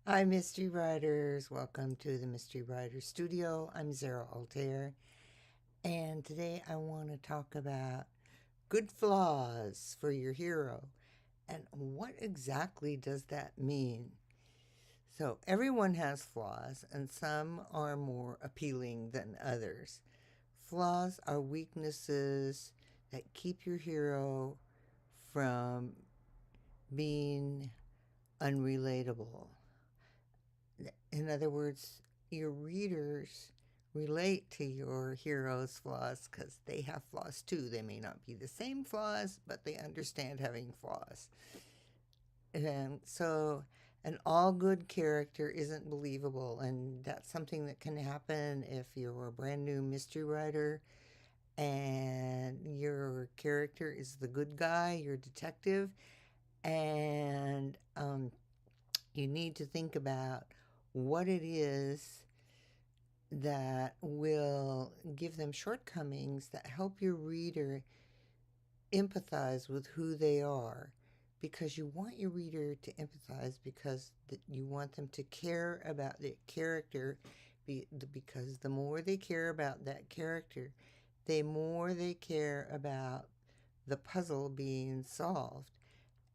Hi, Mystery Writers. Welcome to the Mystery Writers Studio. I'm Zara Altair, and today I want to talk about good flaws for your hero. And what exactly does that mean? So, everyone has flaws, and some are more appealing than others. Flaws are weaknesses that keep your hero from being unrelatable. In other words, your readers relate to your hero's flaws because they have flaws too. They may not be the same flaws, but they understand having flaws. And so, an all good character isn't believable, and that's something that can happen if you're a brand new mystery writer and your character is the good guy, your detective, and you need to think about what it is that will give them shortcomings that help your reader empathize with who they are, because you want your reader to empathize because you want them to care about the character, because the more they care about that character, the more they care about the puzzle being solved.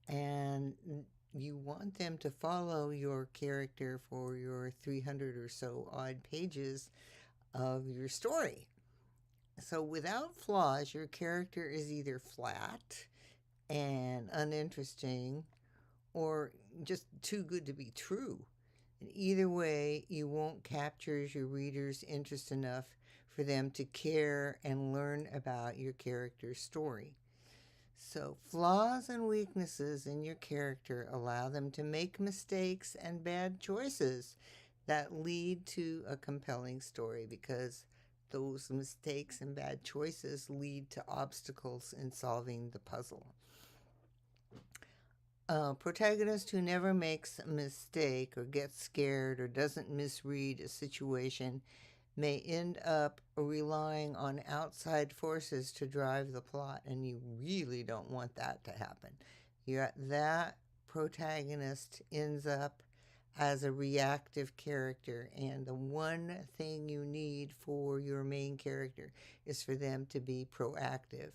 And you want them to follow your character for your 300 or so odd pages of your story. So without flaws, your character is either flat and uninteresting or just too good to be true. And either way, you won't capture your reader's interest enough for them to care and learn about your character's story. So, flaws and weaknesses in your character allow them to make mistakes and bad choices that lead to a compelling story, because those mistakes and bad choices lead to obstacles in solving the puzzle. A protagonist who never makes a mistake or gets scared or doesn't misread a situation may end up relying on outside forces to drive the plot, and you really don't want that to happen. That protagonist ends up as a reactive character, and the one thing you need for your main character is for them to be proactive.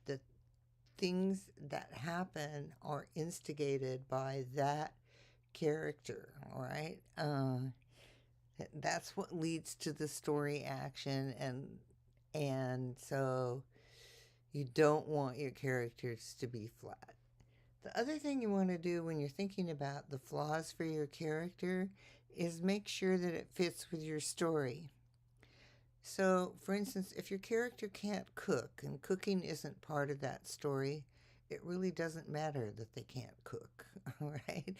The things that happen are instigated by that character, all right? That's what leads to the story action, and so you don't want your characters to be flat. The other thing you want to do when you're thinking about the flaws for your character is make sure that it fits with your story. So, for instance, if your character can't cook and cooking isn't part of that story, it really doesn't matter that they can't cook, right?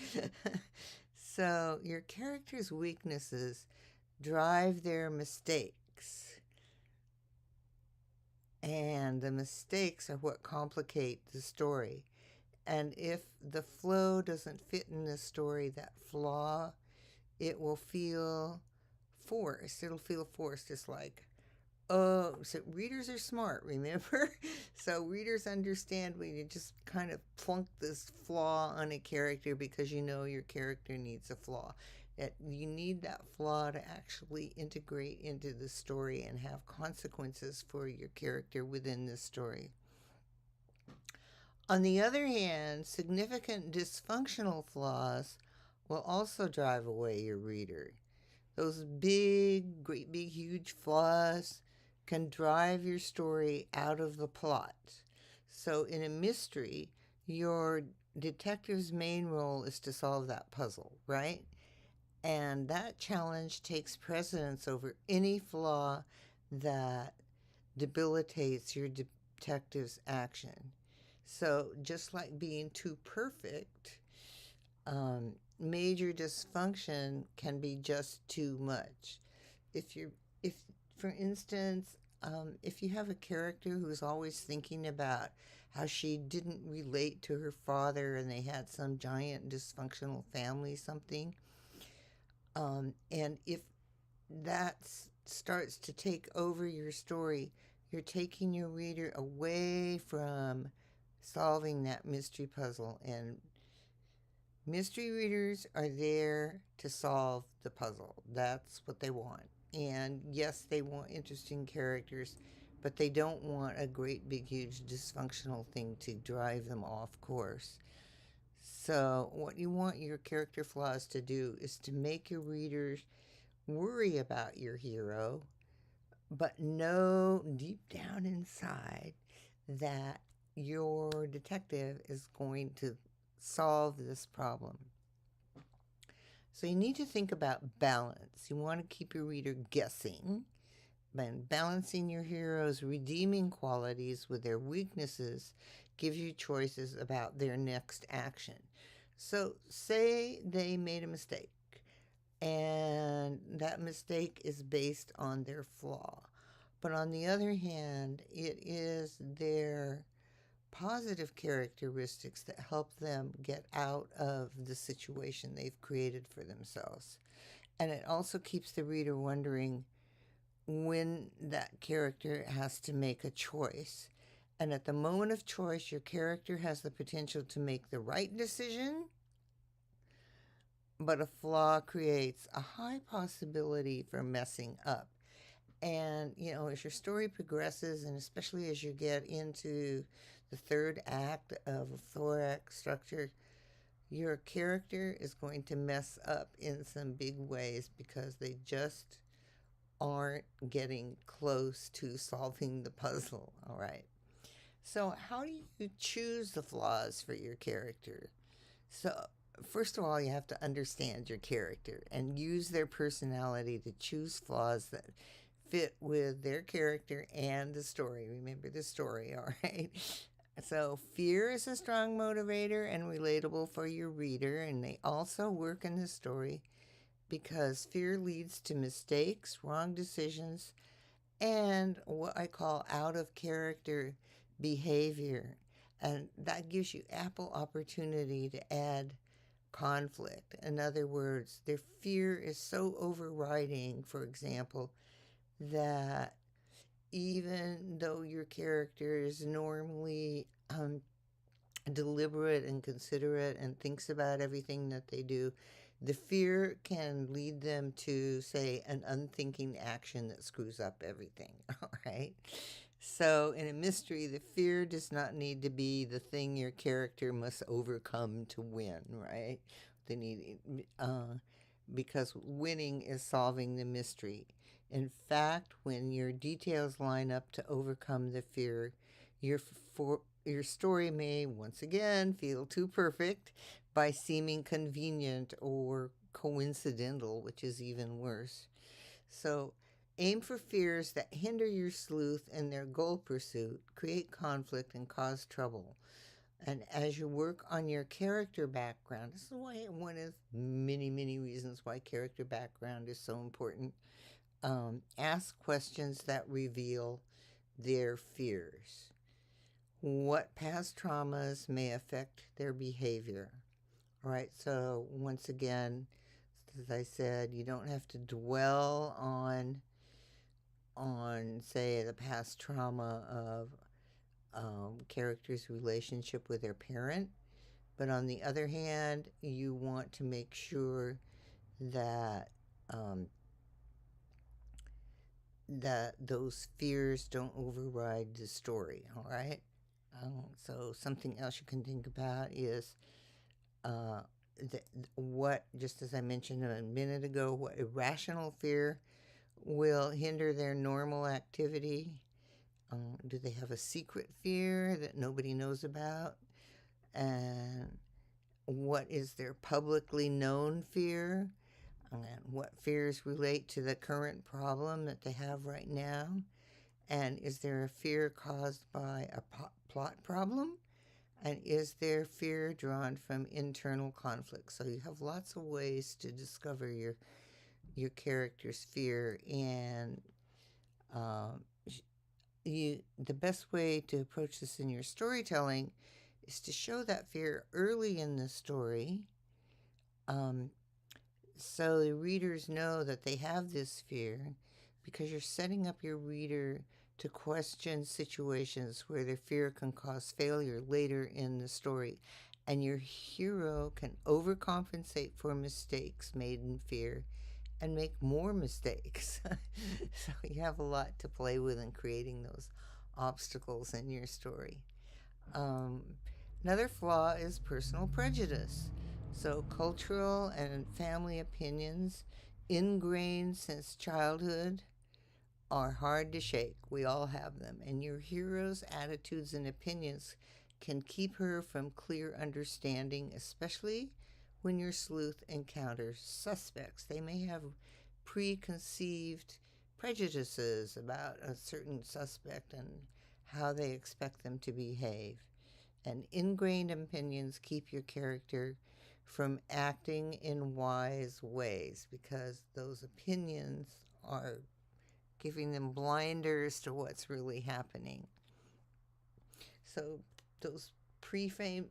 So, your character's weaknesses drive their mistakes, and the mistakes are what complicate the story. And if the flow doesn't fit in the story, that flaw, it will feel forced. It'll feel forced. It's like, oh, so readers are smart, remember? So readers understand when you just kind of plunk this flaw on a character because you know your character needs a flaw. That you need that flaw to actually integrate into the story and have consequences for your character within the story. On the other hand, significant dysfunctional flaws will also drive away your reader. Those big, great big, huge flaws can drive your story out of the plot. So, in a mystery, your detective's main role is to solve that puzzle, right? And that challenge takes precedence over any flaw that debilitates your detective's action. So, just like being too perfect, major dysfunction can be just too much. If, for instance, if you have a character who's always thinking about how she didn't relate to her father and they had some giant dysfunctional family, something, and if that starts to take over your story, you're taking your reader away from solving that mystery puzzle and Mystery readers are there to solve the puzzle. That's what they want. And yes, they want interesting characters, but they don't want a great, big, huge dysfunctional thing to drive them off course. So, what you want your character flaws to do is to make your readers worry about your hero, but know deep down inside that your detective is going to solve this problem. So you need to think about balance. You want to keep your reader guessing, and balancing your hero's redeeming qualities with their weaknesses gives you choices about their next action. So, say they made a mistake, and that mistake is based on their flaw. But on the other hand, it is their positive characteristics that help them get out of the situation they've created for themselves. And it also keeps the reader wondering when that character has to make a choice. And at the moment of choice, your character has the potential to make the right decision, but a flaw creates a high possibility for messing up. And, as your story progresses, and especially as you get into the third act of a four-act structure, your character is going to mess up in some big ways because they just aren't getting close to solving the puzzle. All right. So, how do you choose the flaws for your character? So, first of all, you have to understand your character and use their personality to choose flaws that fit with their character and the story. Remember the story, all right? So, fear is a strong motivator and relatable for your reader, and they also work in the story because fear leads to mistakes, wrong decisions, and what I call out of character behavior. And that gives you ample opportunity to add conflict. In other words, their fear is so overriding, for example, that even though your character is normally deliberate and considerate and thinks about everything that they do, the fear can lead them to, say, an unthinking action that screws up everything. All right. So, in a mystery, the fear does not need to be the thing your character must overcome to win, right? They need, because winning is solving the mystery. In fact, when your details line up to overcome the fear, your your story may once again feel too perfect by seeming convenient or coincidental, which is even worse. So, aim for fears that hinder your sleuth in their goal pursuit, create conflict, and cause trouble. And as you work on your character background, this is why one of many, many reasons why character background is so important. Ask questions that reveal their fears. What past traumas may affect their behavior? All right, so once again, as I said, you don't have to dwell on say the past trauma of character's relationship with their parent, but on the other hand, you want to make sure that that those fears don't override the story. All right. So something else you can think about is uh, what, just as I mentioned a minute ago, what irrational fear will hinder their normal activity. Do they have a secret fear that nobody knows about? And what is their publicly known fear? And what fears relate to the current problem that they have right now? And is there a fear caused by a plot problem? And is there fear drawn from internal conflict? So you have lots of ways to discover your character's fear, and the best way to approach this in your storytelling is to show that fear early in the story, so the readers know that they have this fear, because you're setting up your reader to question situations where their fear can cause failure later in the story. And your hero can overcompensate for mistakes made in fear and make more mistakes. So you have a lot to play with in creating those obstacles in your story. Um, Another flaw is personal prejudice. So, cultural and family opinions ingrained since childhood are hard to shake. We all have them. And your hero's attitudes and opinions can keep her from clear understanding, especially when your sleuth encounters suspects. They may have preconceived prejudices about a certain suspect and how they expect them to behave. And ingrained opinions keep your character from acting in wise ways because those opinions are giving them blinders to what's really happening. So those preformed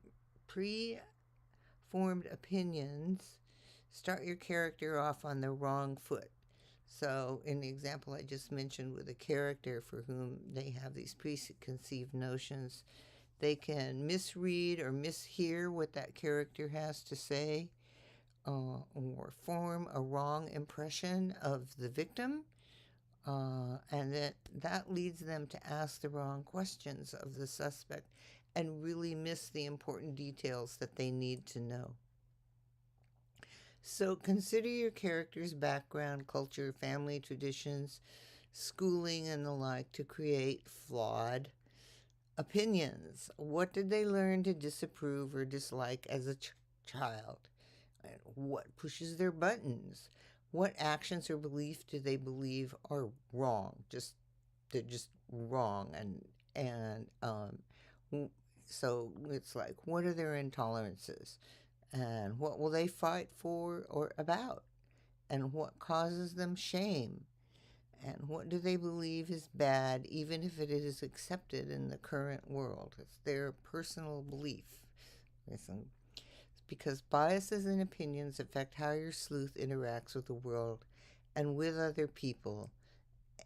opinions start your character off on the wrong foot. So in the example I just mentioned with a character for whom they have these preconceived notions, they can misread or mishear what that character has to say, or form a wrong impression of the victim. And that leads them to ask the wrong questions of the suspect and really miss the important details that they need to know. So consider your character's background, culture, family traditions, schooling, and the like to create flawed opinions. What did they learn to disapprove or dislike as a child? What pushes their buttons? What actions or beliefs do they believe are wrong? They're just wrong, and so it's like, what are their intolerances, and what will they fight for or about, and what causes them shame, and what do they believe is bad, even if it is accepted in the current world? It's their personal belief. Listen, because biases and opinions affect how your sleuth interacts with the world and with other people,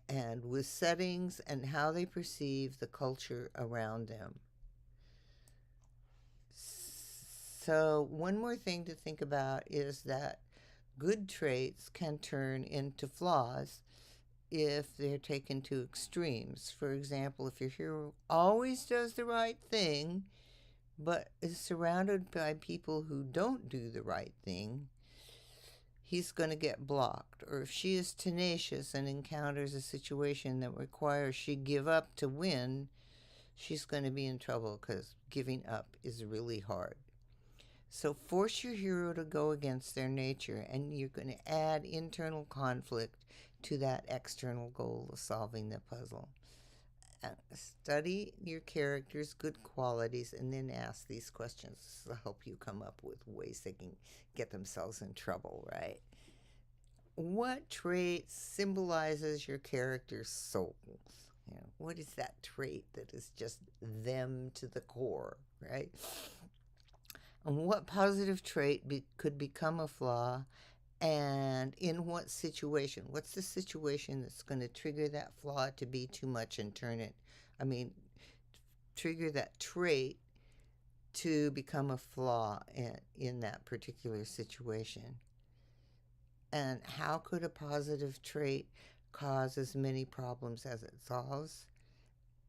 and with settings and how they perceive the culture around them. So, one more thing to think about is that good traits can turn into flaws if they're taken to extremes. For example, if your hero always does the right thing but is surrounded by people who don't do the right thing, he's going to get blocked. Or if she is tenacious and encounters a situation that requires she give up to win, she's going to be in trouble because giving up is really hard. So force your hero to go against their nature, and you're going to add internal conflict to that external goal of solving the puzzle. Study your character's good qualities and then ask these questions to help you come up with ways they can get themselves in trouble, right? What trait symbolizes your character's soul? What is that trait that is just them to the core, right? And what positive trait could become a flaw, and in what situation? What's the situation that's going to trigger that flaw to be too much and trigger that trait to become a flaw in that particular situation? And how could a positive trait cause as many problems as it solves?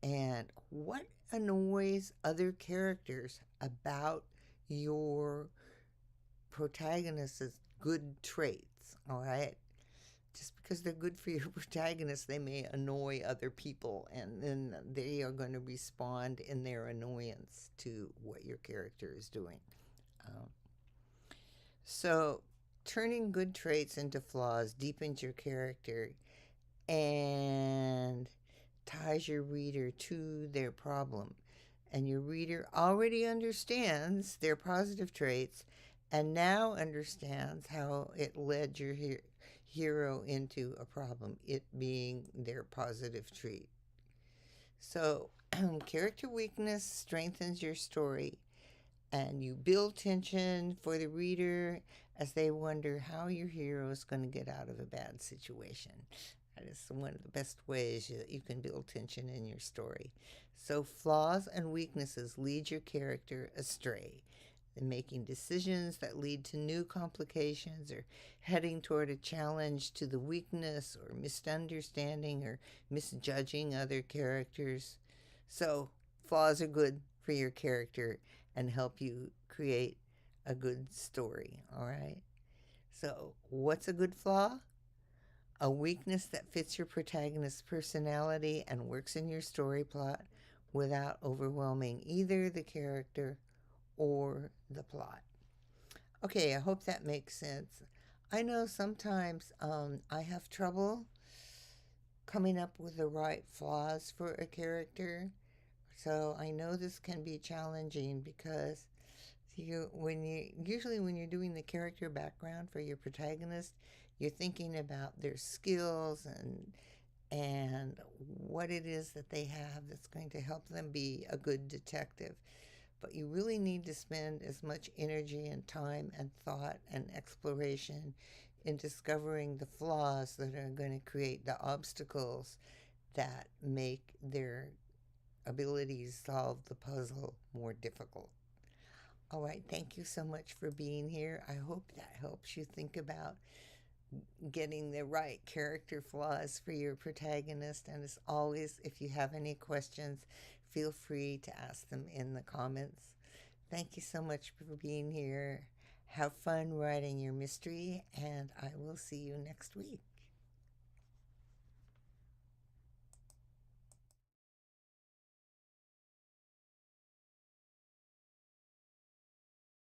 And what annoys other characters about your protagonist's good traits? All right, just because they're good for your protagonist, they may annoy other people, and then they are going to respond in their annoyance to what your character is doing. So turning good traits into flaws deepens your character and ties your reader to their problem. And your reader already understands their positive traits and now understands how it led your hero into a problem, it being their positive trait. So, character weakness strengthens your story, and you build tension for the reader as they wonder how your hero is going to get out of a bad situation. That is one of the best ways that you can build tension in your story. So flaws and weaknesses lead your character astray. then making decisions that lead to new complications, or heading toward a challenge to the weakness, or misunderstanding or misjudging other characters. So, flaws are good for your character and help you create a good story, all right? So, what's a good flaw? A weakness that fits your protagonist's personality and works in your story plot without overwhelming either the character or the plot. Okay, I hope that makes sense. I know sometimes I have trouble coming up with the right flaws for a character. So I know this can be challenging because usually when you're doing the character background for your protagonist, you're thinking about their skills and what it is that they have that's going to help them be a good detective. But you really need to spend as much energy and time and thought and exploration in discovering the flaws that are going to create the obstacles that make their abilities solve the puzzle more difficult. All right, thank you so much for being here. I hope that helps you think about getting the right character flaws for your protagonist. And as always, if you have any questions, feel free to ask them in the comments. Thank you so much for being here. Have fun writing your mystery, and I will see you next week.